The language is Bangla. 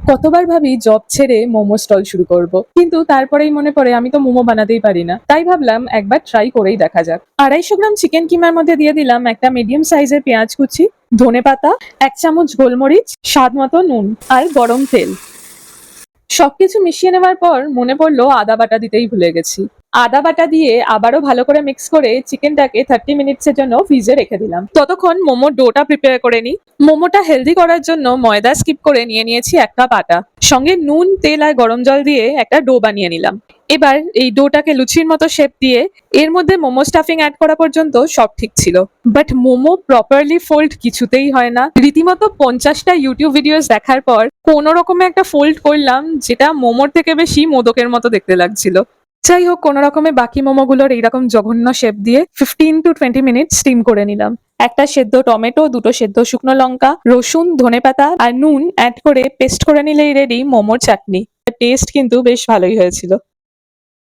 কতবার ভাবি জব ছেড়ে মোমো স্টল শুরু করব, কিন্তু তারপরেই মনে পড়ে আমি তো মোমো বানাতেই পারি না। তাই ভাবলাম একবার ট্রাই করেই দেখা যাক। 250 গ্রাম চিকেন কিমার মধ্যে দিয়ে দিলাম একটা মিডিয়াম সাইজের পেঁয়াজ কুচি, ধনেপাতা, 1 চামচ গোলমরিচ, স্বাদ মতো নুন আর গরম তেল। সবকিছু মিশিয়ে নেওয়ার পর মনে পড়লো আদা বাটা দিতেই ভুলে গেছি। আদা বাটা দিয়ে আবারও ভালো করে মিক্স করে চিকেনটাকে 30 মিনিটসের জন্য ফ্রিজে রেখে দিলাম। ততক্ষণ মোমোর ডোটা প্রিপেয়ার করে নিই। মোমোটা হেলদি করার জন্য ময়দা স্কিপ করে নিয়ে নিয়েছি 1 কাপ আটা, সঙ্গে নুন, তেল আর গরম জল দিয়ে একটা ডো বানিয়ে নিলাম। এবার এই ডোটাকে লুচির মতো শেপ দিয়ে এর মধ্যে মোমো স্টাফিং অ্যাড করা পর্যন্ত সব ঠিক ছিল, বাট মোমো প্রপারলি ফোল্ড কিছুতেই হয় না। রীতিমতো 50টা ইউটিউব ভিডিওস দেখার পর কোনো রকমে একটা ফোল্ড করলাম, যেটা মোমোর থেকে বেশি মোদকের মতো দেখতে লাগছিল। যাই হোক, কোনো রকমে বাকি মোমোগুলোর এইরকম জঘন্য শেপ দিয়ে 15 to 20 মিনিট স্টিম করে নিলাম। একটা সেদ্ধ টমেটো, 2টো সেদ্ধ শুকনো লঙ্কা, রসুন, ধনেপাতা আর নুন অ্যাড করে পেস্ট করে নিলেই রেডি মোমোর চাটনি। টেস্ট কিন্তু বেশ ভালোই হয়েছিল।